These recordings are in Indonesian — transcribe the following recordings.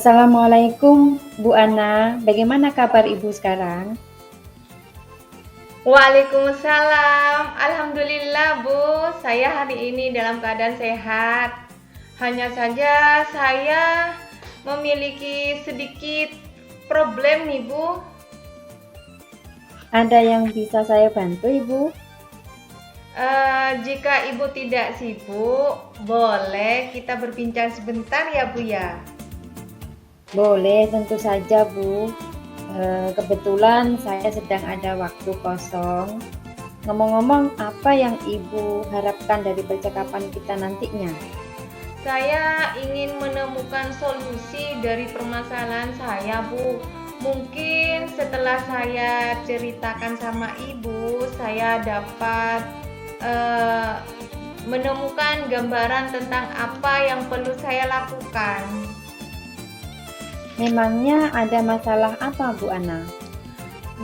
Assalamualaikum Bu Ana, bagaimana kabar Ibu sekarang? Waalaikumsalam. Alhamdulillah, Bu. Saya hari ini dalam keadaan sehat. Hanya saja saya memiliki sedikit problem nih, Bu. Ada yang bisa saya bantu Ibu? Jika Ibu tidak sibuk, boleh kita berbincang sebentar ya, Bu ya? Boleh, tentu saja Bu. Kebetulan saya sedang ada waktu kosong. Ngomong-ngomong, apa yang Ibu harapkan dari percakapan kita nantinya? Saya ingin menemukan solusi dari permasalahan saya, Bu. Mungkin setelah saya ceritakan sama Ibu, saya dapat eh, menemukan gambaran tentang apa yang perlu saya lakukan. Memangnya ada masalah apa Bu Ana?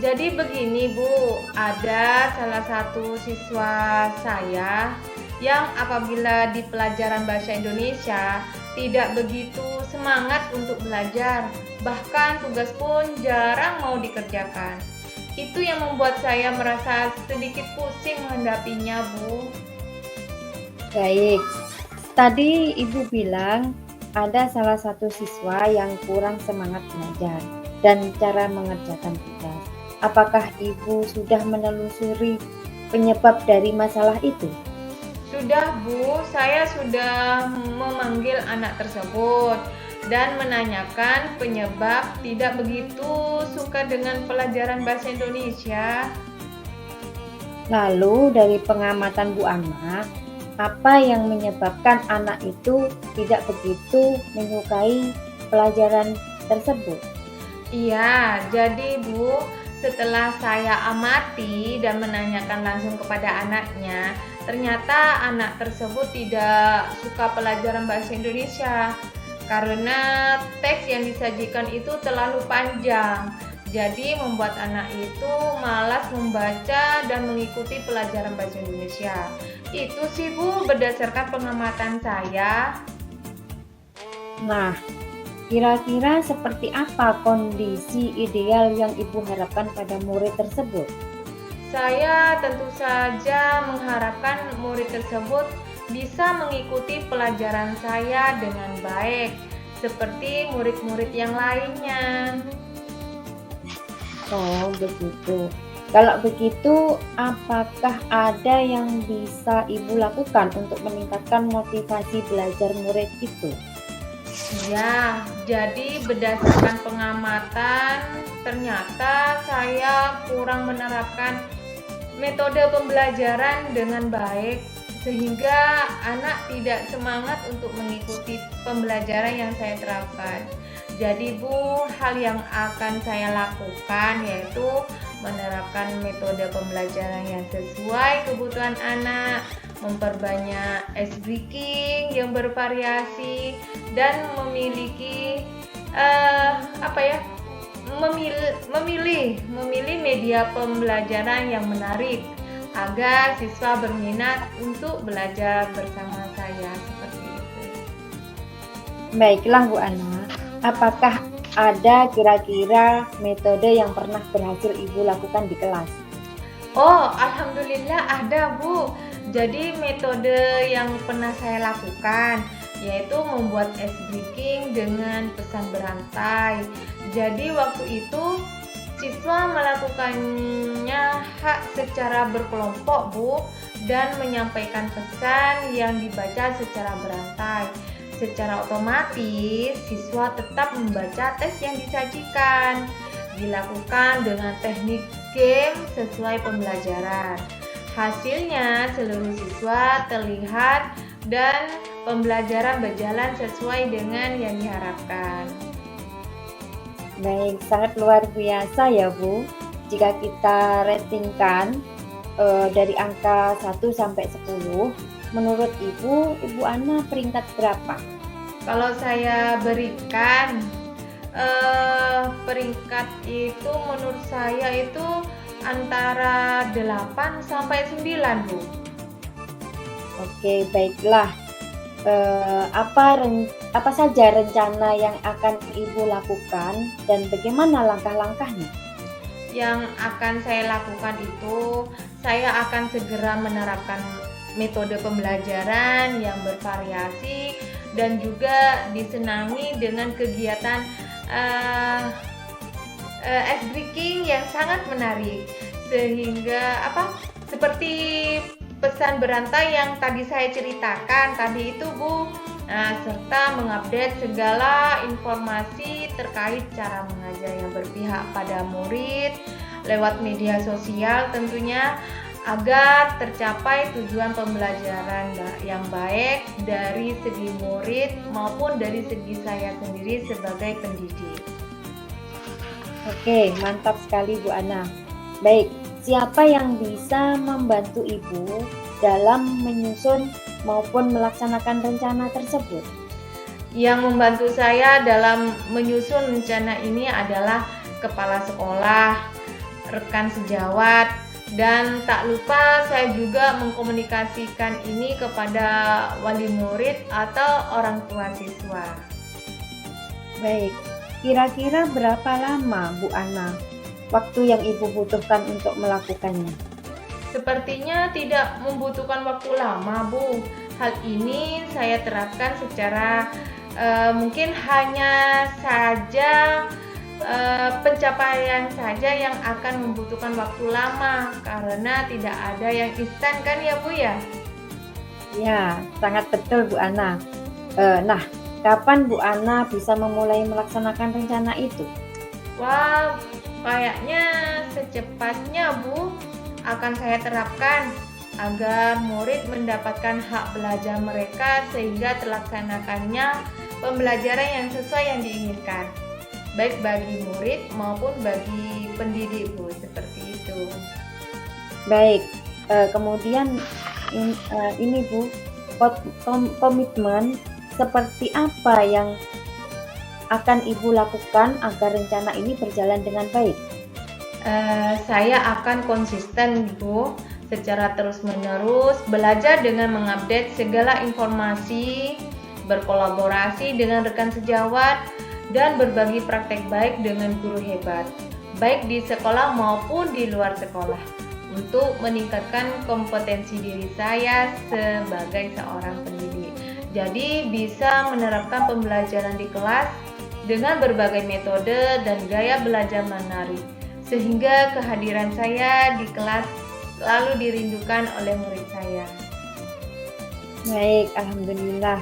Jadi begini, Bu, ada salah satu siswa saya yang apabila di pelajaran bahasa Indonesia tidak begitu semangat untuk belajar, bahkan tugas pun jarang mau dikerjakan. Itu yang membuat saya merasa sedikit pusing menghadapinya, Bu. Baik, tadi Ibu bilang ada salah satu siswa yang kurang semangat belajar dan cara mengerjakan tugas. Apakah Ibu sudah menelusuri penyebab dari masalah itu? Sudah, Bu, saya sudah memanggil anak tersebut dan menanyakan penyebab tidak begitu suka dengan pelajaran bahasa Indonesia. Lalu dari pengamatan Bu Ana, apa yang menyebabkan anak itu tidak begitu menyukai pelajaran tersebut? Iya, jadi Bu, setelah saya amati dan menanyakan langsung kepada anaknya, ternyata anak tersebut tidak suka pelajaran bahasa Indonesia karena teks yang disajikan itu terlalu panjang. Jadi membuat anak itu malas membaca dan mengikuti pelajaran bahasa Indonesia. Itu sih Bu, berdasarkan pengamatan saya. Nah, kira-kira seperti apa kondisi ideal yang Ibu harapkan pada murid tersebut? Saya tentu saja mengharapkan murid tersebut bisa mengikuti pelajaran saya dengan baik, seperti murid-murid yang lainnya. Oh, begitu. Kalau begitu, apakah ada yang bisa Ibu lakukan untuk meningkatkan motivasi belajar murid itu? Ya, jadi berdasarkan pengamatan, ternyata saya kurang menerapkan metode pembelajaran dengan baik, sehingga anak tidak semangat untuk mengikuti pembelajaran yang saya terapkan. Jadi Bu, hal yang akan saya lakukan yaitu menerapkan metode pembelajaran yang sesuai kebutuhan anak, memperbanyak ice breaking yang bervariasi, dan memiliki memilih media pembelajaran yang menarik agar siswa berminat untuk belajar bersama saya seperti itu. Baiklah Bu Ana, apakah ada kira-kira metode yang pernah berhasil Ibu lakukan di kelas? Oh, alhamdulillah ada, Bu. Jadi metode yang pernah saya lakukan yaitu membuat ice breaking dengan pesan berantai. Jadi waktu itu siswa melakukannya secara berkelompok, Bu, dan menyampaikan pesan yang dibaca secara berantai. Secara otomatis, siswa tetap membaca teks yang disajikan. Dilakukan dengan teknik game sesuai pembelajaran. Hasilnya, seluruh siswa terlihat dan pembelajaran berjalan sesuai dengan yang diharapkan. Baik, sangat luar biasa ya Bu. Jika kita ratingkan dari angka 1 sampai 10, menurut Ibu Ana peringkat berapa? Kalau saya berikan peringkat itu menurut saya itu antara 8 sampai 9, Bu. Oke, baiklah. apa saja rencana yang akan Ibu lakukan dan bagaimana langkah-langkahnya? Yang akan saya lakukan itu, saya akan segera menerapkan metode pembelajaran yang bervariasi dan juga disenangi dengan kegiatan uh, ice breaking yang sangat menarik, sehingga seperti pesan berantai yang tadi saya ceritakan tadi itu, Bu. Nah, serta mengupdate segala informasi terkait cara mengajar yang berpihak pada murid lewat media sosial tentunya, agar tercapai tujuan pembelajaran yang baik dari segi murid maupun dari segi saya sendiri sebagai pendidik. Oke, mantap sekali Bu Ana. Baik, siapa yang bisa membantu Ibu dalam menyusun maupun melaksanakan rencana tersebut? Yang membantu saya dalam menyusun rencana ini adalah kepala sekolah, rekan sejawat, dan tak lupa saya juga mengkomunikasikan ini kepada wali murid atau orang tua siswa. Baik, kira-kira berapa lama Bu Ana waktu yang Ibu butuhkan untuk melakukannya? Sepertinya tidak membutuhkan waktu lama, Bu. Hal ini saya terapkan secara mungkin hanya saja pencapaian saja yang akan membutuhkan waktu lama, karena tidak ada yang instan kan ya, Bu ya? Ya, sangat betul Bu Ana. Nah, kapan Bu Ana bisa memulai melaksanakan rencana itu? Wah, kayaknya secepatnya, Bu, akan saya terapkan agar murid mendapatkan hak belajar mereka sehingga terlaksanakannya pembelajaran yang sesuai yang diinginkan, baik bagi murid maupun bagi pendidik, Bu, seperti itu. Baik, kemudian ini Bu, komitmen seperti apa yang akan Ibu lakukan agar rencana ini berjalan dengan baik? Saya akan konsisten, Bu, secara terus-menerus belajar dengan mengupdate segala informasi, berkolaborasi dengan rekan sejawat, dan berbagi praktek baik dengan guru hebat, baik di sekolah maupun di luar sekolah, untuk meningkatkan kompetensi diri saya sebagai seorang pendidik. Jadi bisa menerapkan pembelajaran di kelas dengan berbagai metode dan gaya belajar menarik, sehingga kehadiran saya di kelas selalu dirindukan oleh murid saya. Baik, alhamdulillah.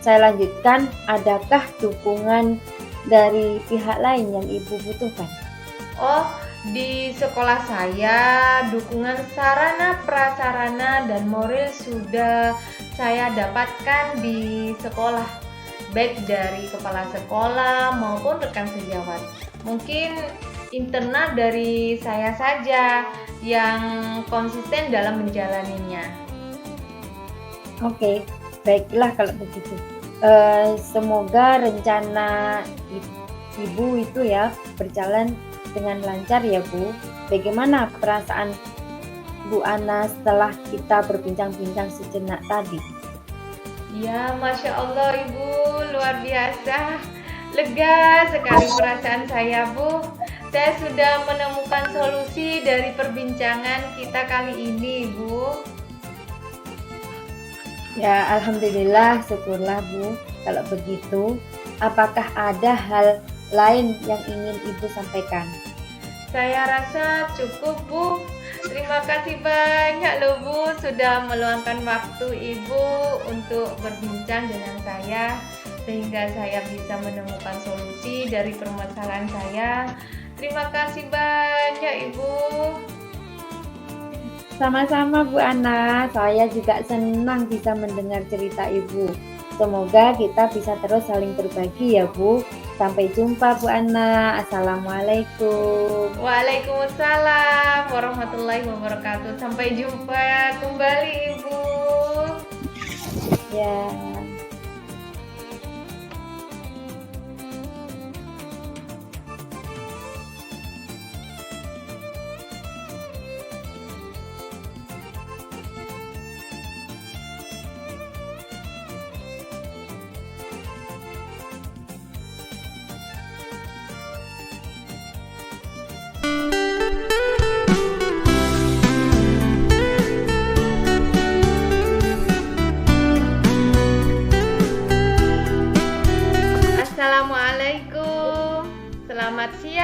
Saya lanjutkan, adakah dukungan dari pihak lain yang Ibu butuhkan? Oh, di sekolah saya dukungan sarana prasarana dan moral sudah saya dapatkan di sekolah, baik dari kepala sekolah maupun rekan sejawat. Mungkin internal dari saya saja yang konsisten dalam menjalaninya. Oke, baiklah kalau begitu. Semoga rencana Ibu itu ya berjalan dengan lancar ya, Bu. Bagaimana perasaan Bu Ana setelah kita berbincang-bincang sejenak tadi? Ya, Masya Allah, Ibu, luar biasa. Lega sekali perasaan saya, Bu. Saya sudah menemukan solusi dari perbincangan kita kali ini, Bu. Ya, alhamdulillah, syukurlah Bu. Kalau begitu, apakah ada hal lain yang ingin Ibu sampaikan? Saya rasa cukup, Bu. Terima kasih banyak loh, Bu, sudah meluangkan waktu Ibu untuk berbincang dengan saya, sehingga saya bisa menemukan solusi dari permasalahan saya. Terima kasih banyak, Ibu. Sama-sama Bu Ana, saya juga senang bisa mendengar cerita Ibu. Semoga kita bisa terus saling berbagi ya Bu. Sampai jumpa Bu Ana. Assalamualaikum. Waalaikumsalam warahmatullahi wabarakatuh. Sampai jumpa kembali, Ibu. Ya.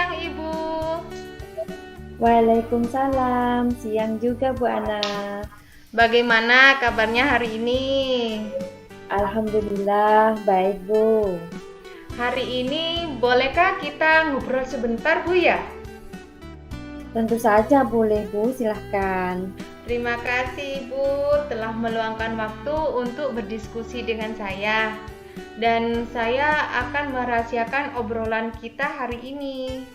siang, Ibu. Waalaikumsalam, siang juga Bu Ana. Bagaimana kabarnya hari ini? Alhamdulillah baik Bu. Hari ini bolehkah kita ngobrol sebentar, Bu ya? Tentu saja boleh Bu, silahkan. Terima kasih, Bu, telah meluangkan waktu untuk berdiskusi dengan saya. Dan saya akan merahasiakan obrolan kita hari ini.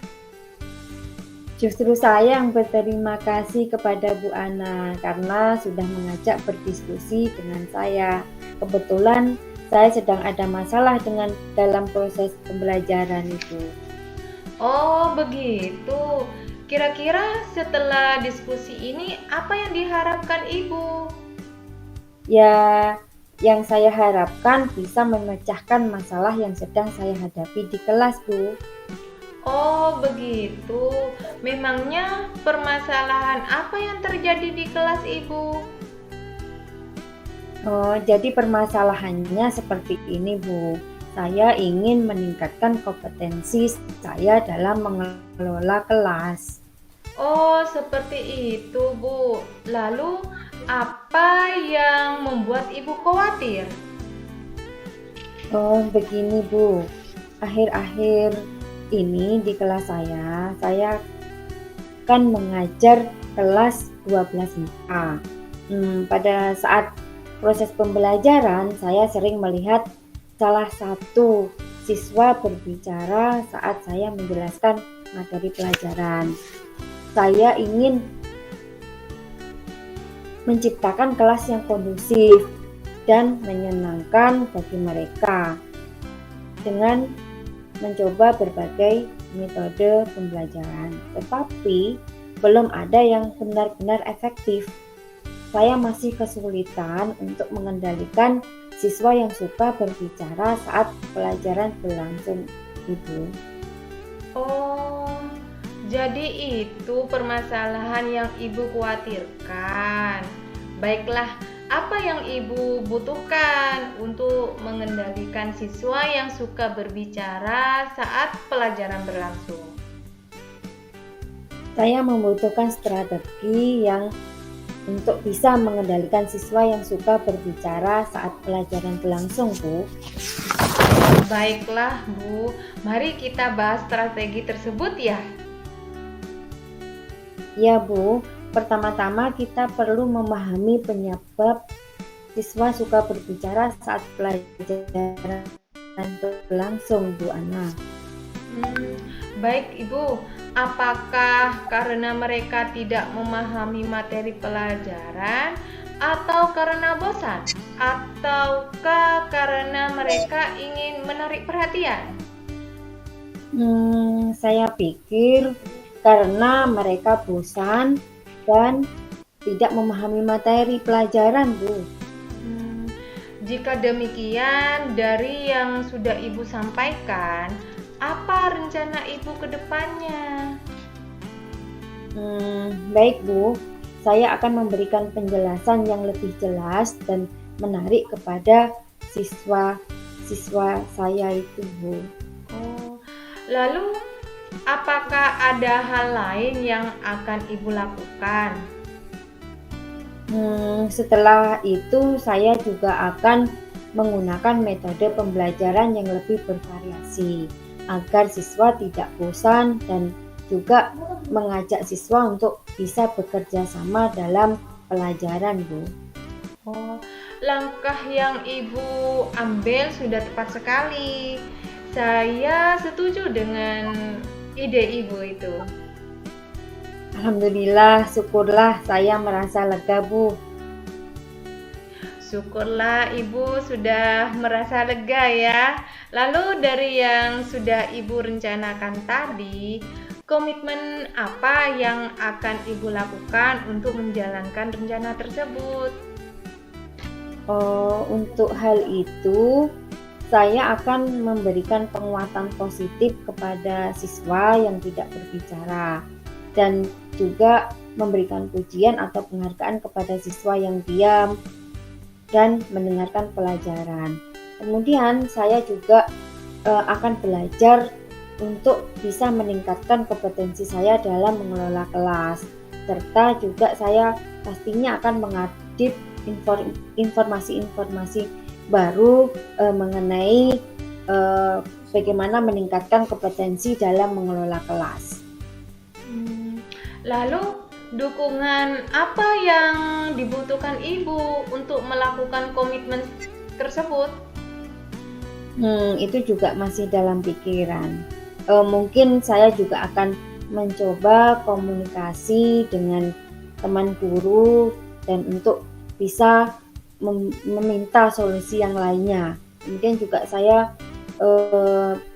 Justru saya yang berterima kasih kepada Bu Ana karena sudah mengajak berdiskusi dengan saya. Kebetulan saya sedang ada masalah dalam proses pembelajaran itu. Oh, begitu. Kira-kira setelah diskusi ini, apa yang diharapkan Ibu? Ya, yang saya harapkan bisa memecahkan masalah yang sedang saya hadapi di kelas, Bu. Oh, begitu. Memangnya permasalahan apa yang terjadi di kelas Ibu? Oh, jadi permasalahannya seperti ini, Bu. Saya ingin meningkatkan kompetensi saya dalam mengelola kelas. Oh, seperti itu, Bu. Lalu, apa yang membuat Ibu khawatir? Oh, begini, Bu. Akhir-akhir ini di kelas saya kan mengajar kelas 12 MIPA. Pada saat proses pembelajaran, saya sering melihat salah satu siswa berbicara saat saya menjelaskan materi pelajaran. Saya ingin menciptakan kelas yang kondusif dan menyenangkan bagi mereka dengan mencoba berbagai metode pembelajaran, tetapi belum ada yang benar-benar efektif. Saya masih kesulitan untuk mengendalikan siswa yang suka berbicara saat pelajaran berlangsung, Ibu. Oh, jadi itu permasalahan yang Ibu khawatirkan. Baiklah, apa yang Ibu butuhkan untuk mengendalikan siswa yang suka berbicara saat pelajaran berlangsung? Saya membutuhkan strategi yang untuk bisa mengendalikan siswa yang suka berbicara saat pelajaran berlangsung, Bu. Baiklah, Bu. Mari kita bahas strategi tersebut ya. Ya, Bu. Pertama-tama kita perlu memahami penyebab siswa suka berbicara saat pelajaran berlangsung, Bu Ana. Baik, Ibu. Apakah karena mereka tidak memahami materi pelajaran, atau karena bosan, ataukah karena mereka ingin menarik perhatian? Saya pikir karena mereka bosan dan tidak memahami materi pelajaran, Bu. Jika demikian, dari yang sudah Ibu sampaikan, apa rencana Ibu ke depannya? Baik, Bu. Saya akan memberikan penjelasan yang lebih jelas dan menarik kepada siswa-siswa saya itu, Bu. Oh, lalu apakah ada hal lain yang akan Ibu lakukan? Setelah itu saya juga akan menggunakan metode pembelajaran yang lebih bervariasi agar siswa tidak bosan dan juga mengajak siswa untuk bisa bekerja sama dalam pelajaran, Bu. Oh, langkah yang Ibu ambil sudah tepat sekali. Saya setuju dengan ide Ibu itu. Alhamdulillah, syukurlah saya merasa lega, Bu. Syukurlah Ibu sudah merasa lega ya. Lalu dari yang sudah Ibu rencanakan tadi, komitmen apa yang akan Ibu lakukan untuk menjalankan rencana tersebut? Untuk hal itu, saya akan memberikan penguatan positif kepada siswa yang tidak berbicara dan juga memberikan pujian atau penghargaan kepada siswa yang diam dan mendengarkan pelajaran. Kemudian saya juga akan belajar untuk bisa meningkatkan kompetensi saya dalam mengelola kelas. Serta juga saya pastinya akan mengadit informasi-informasi baru mengenai bagaimana meningkatkan kompetensi dalam mengelola kelas. Lalu dukungan apa yang dibutuhkan Ibu untuk melakukan komitmen tersebut? Itu juga masih dalam pikiran. Mungkin saya juga akan mencoba komunikasi dengan teman guru dan untuk bisa meminta solusi yang lainnya. Kemudian juga saya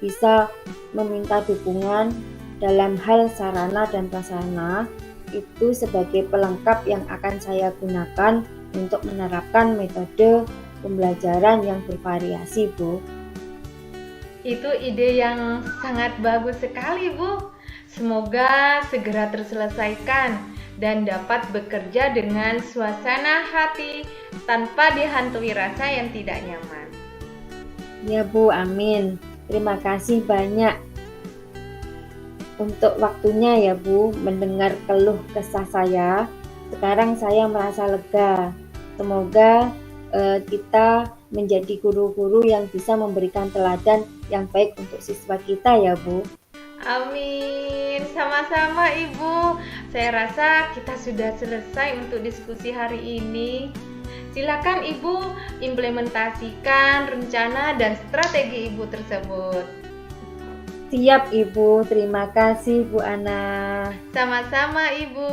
bisa meminta dukungan dalam hal sarana dan prasarana itu sebagai pelengkap yang akan saya gunakan untuk menerapkan metode pembelajaran yang bervariasi, Bu. Itu ide yang sangat bagus sekali, Bu. Semoga segera terselesaikan dan dapat bekerja dengan suasana hati tanpa dihantui rasa yang tidak nyaman. Ya, Bu, amin. Terima kasih banyak untuk waktunya ya, Bu, mendengar keluh kesah saya. Sekarang saya merasa lega. Semoga kita menjadi guru-guru yang bisa memberikan teladan yang baik untuk siswa kita ya, Bu. Amin. Sama-sama, Ibu. Saya rasa kita sudah selesai untuk diskusi hari ini. Silakan Ibu implementasikan rencana dan strategi Ibu tersebut. Siap, Ibu. Terima kasih, Bu Ana. Sama-sama, Ibu.